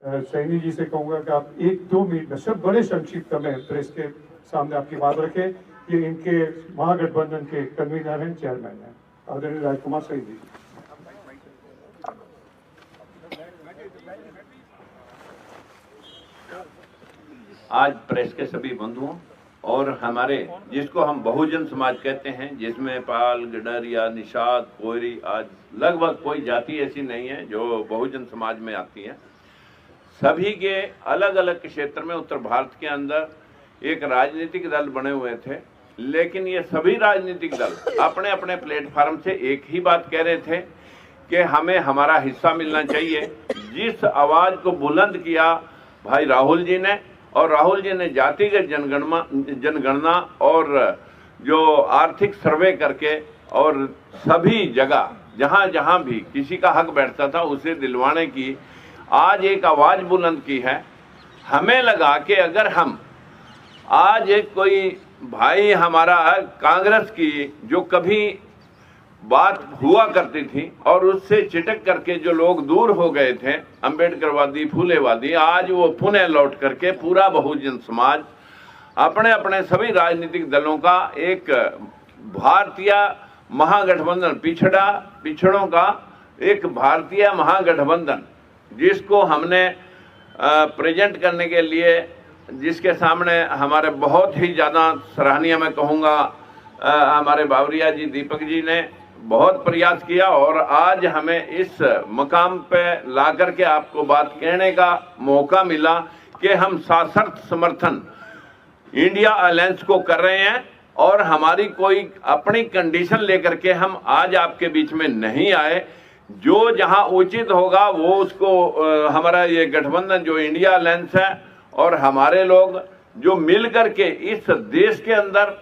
सैनी जी से कहूंगा कि आप 1-2 मिनट में सब बड़े संक्षिप्त में प्रेस के सामने आपकी बात रखें। ये इनके महागठबंधन के कन्वीनर हैं, चेयरमैन हैं, आदरणीय राजकुमार सैनी जी। आज प्रेस के सभी बंधुओं और हमारे जिसको हम बहुजन समाज कहते हैं, जिसमें पाल, गडरिया, निषाद, कोयरी, आज लगभग कोई जाति ऐसी नहीं है जो बहुजन समाज में आती है। सभी के अलग अलग क्षेत्र में उत्तर भारत के अंदर एक राजनीतिक दल बने हुए थे, लेकिन ये सभी राजनीतिक दल अपने अपने प्लेटफार्म से एक ही बात कह रहे थे कि हमें हमारा हिस्सा मिलना चाहिए। जिस आवाज को बुलंद किया भाई राहुल जी ने, और राहुल जी ने जातिगत जनगणना और जो आर्थिक सर्वे करके और सभी जगह जहां जहां भी किसी का हक बैठता था उसे दिलवाने की आज एक आवाज बुलंद की है। हमें लगा कि अगर हम आज एक कोई भाई हमारा कांग्रेस की जो कभी बात हुआ करती थी और उससे चिटक करके जो लोग दूर हो गए थे, अंबेडकरवादी, फूलेवादी, आज वो पुनः लौट करके पूरा बहुजन समाज अपने अपने सभी राजनीतिक दलों का एक भारतीय महागठबंधन, पिछड़ों का एक भारतीय महागठबंधन जिसको हमने प्रेजेंट करने के लिए, जिसके सामने हमारे बहुत ही ज़्यादा सराहनीय मैं कहूँगा हमारे बावरिया जी, दीपक जी ने बहुत प्रयास किया और आज हमें इस मकाम पे ला करके आपको बात कहने का मौका मिला कि हम सशर्त समर्थन इंडिया अलायंस को कर रहे हैं और हमारी कोई अपनी कंडीशन लेकर के हम आज आपके बीच में नहीं आए। जो जहां उचित होगा वो उसको हमारा ये गठबंधन जो इंडिया अलायंस है और हमारे लोग जो मिल करके इस देश के अंदर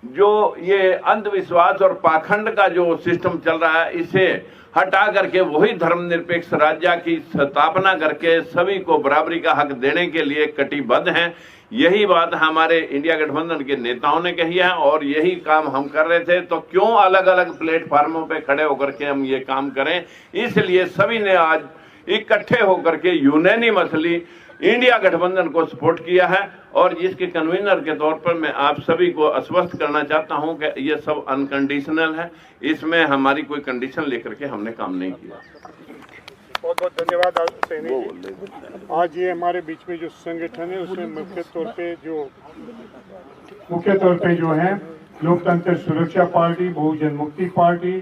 जो ये अंधविश्वास और पाखंड का जो सिस्टम चल रहा है, इसे हटा करके वही धर्मनिरपेक्ष राज्य की स्थापना करके सभी को बराबरी का हक देने के लिए कटिबद्ध हैं। यही बात हमारे इंडिया गठबंधन के नेताओं ने कही है और यही काम हम कर रहे थे। तो क्यों अलग अलग प्लेटफार्मों पे खड़े होकर के हम ये काम करें, इसलिए सभी ने आज इकट्ठे होकर के यूनानिमसली इंडिया गठबंधन को सपोर्ट किया है। और जिसके कन्वीनर के तौर पर मैं आप सभी को आश्वस्त करना चाहता हूं कि ये सब अनकंडीशनल है, इसमें हमारी कोई कंडीशन लेकर के हमने काम नहीं किया। बहुत बहुत धन्यवाद सैनी जी। आज ये हमारे बीच में जो संगठन है उसमें मुख्य तौर पे जो है लोकतंत्र सुरक्षा पार्टी, बहुजन मुक्ति पार्टी,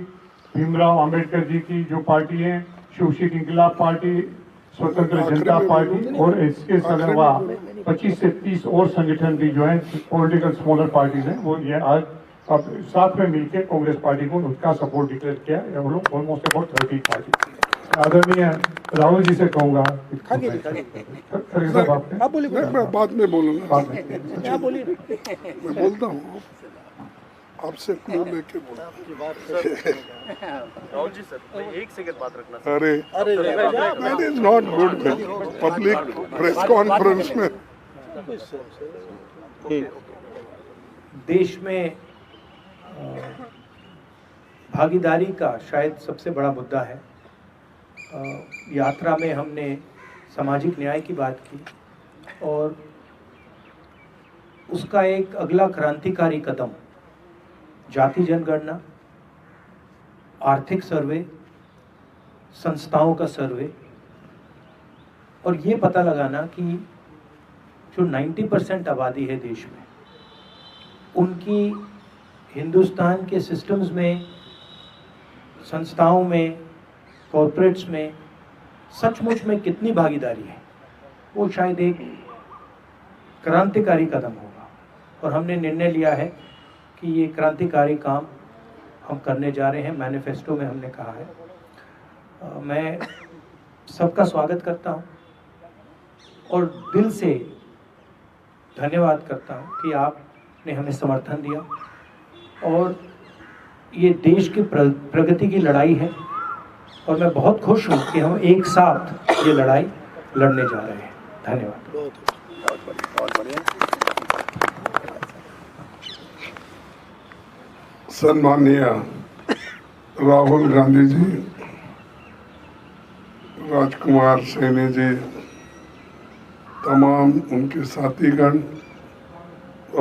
भीमराव अंबेडकर जी की जो पार्टी है, शिवशिक इंकलाब पार्टी, स्वतंत्र जनता पार्टी और इसके अलावा 25 से 30 और संगठन भी जो है पॉलिटिकल स्मॉलर पार्टीज हैं, वो ये आज अब साथ में मिलकर कांग्रेस पार्टी को उसका सपोर्ट डिक्लेयर किया है। हम लोग ऑलमोस्ट अबाउट 30 पार्टी। आदरणीय राहुल जी से कहूंगा आप बोलिए, मैं बाद में बोलूंगा। आप बोलिए, मैं बोलता हूँ आपसे क्लू लेके राहुल जी सर, एक सेकंड बात रखना। अरे that is not good public press conference में। देश में भागीदारी का शायद सबसे बड़ा मुद्दा है। यात्रा में हमने सामाजिक न्याय की बात की और उसका एक अगला क्रांतिकारी कदम जाति जनगणना, आर्थिक सर्वे, संस्थाओं का सर्वे और ये पता लगाना कि जो 90% आबादी है देश में, उनकी हिंदुस्तान के सिस्टम्स में, संस्थाओं में, कॉर्पोरेट्स में सचमुच में कितनी भागीदारी है, वो शायद एक क्रांतिकारी कदम होगा। और हमने निर्णय लिया है कि ये क्रांतिकारी काम हम करने जा रहे हैं। मैनिफेस्टो में हमने कहा है। मैं सबका स्वागत करता हूँ और दिल से धन्यवाद करता हूँ कि आपने हमें समर्थन दिया और ये देश की प्रगति की लड़ाई है और मैं बहुत खुश हूँ कि हम एक साथ ये लड़ाई लड़ने जा रहे हैं। धन्यवाद। बहुत बढ़िया। सम्माननीय राहुल गांधी जी, राजकुमार सैनी जी, तमाम उनके साथीगण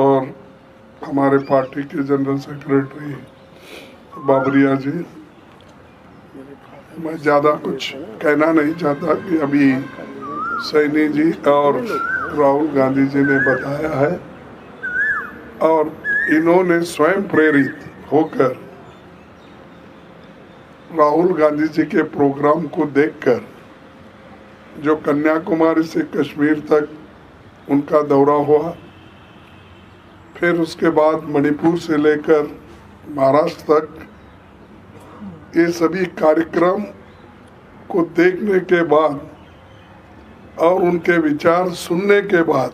और हमारे पार्टी के जनरल सेक्रेटरी बाबरिया जी, मैं ज़्यादा कुछ कहना नहीं चाहता कि अभी सैनी जी और राहुल गांधी जी ने बताया है और इन्होंने स्वयं प्रेरित होकर राहुल गांधी जी के प्रोग्राम को देखकर जो कन्याकुमारी से कश्मीर तक उनका दौरा हुआ, फिर उसके बाद मणिपुर से लेकर महाराष्ट्र तक, ये सभी कार्यक्रम को देखने के बाद और उनके विचार सुनने के बाद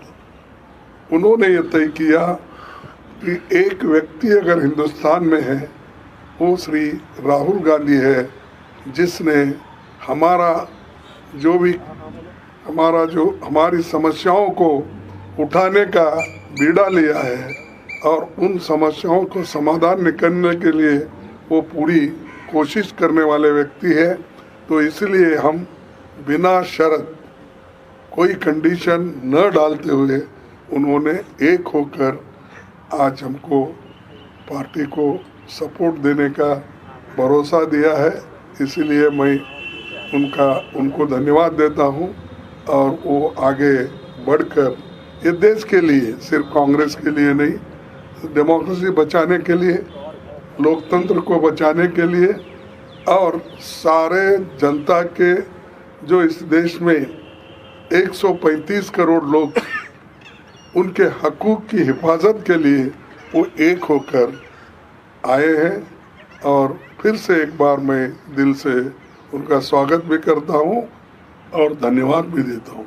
उन्होंने ये तय किया कि एक व्यक्ति अगर हिंदुस्तान में है वो श्री राहुल गांधी है, जिसने हमारी समस्याओं को उठाने का बीड़ा लिया है और उन समस्याओं को समाधान निकालने के लिए वो पूरी कोशिश करने वाले व्यक्ति है। तो इसलिए हम बिना शर्त कोई कंडीशन न डालते हुए उन्होंने एक होकर आज हमको पार्टी को सपोर्ट देने का भरोसा दिया है। इसलिए मैं उनको धन्यवाद देता हूं और वो आगे बढ़कर ये देश के लिए, सिर्फ कांग्रेस के लिए नहीं, डेमोक्रेसी बचाने के लिए, लोकतंत्र को बचाने के लिए और सारे जनता के जो इस देश में 135 करोड़ लोग उनके हकूक़ की हिफाजत के लिए वो एक होकर आए हैं। और फिर से एक बार मैं दिल से उनका स्वागत भी करता हूं और धन्यवाद भी देता हूं।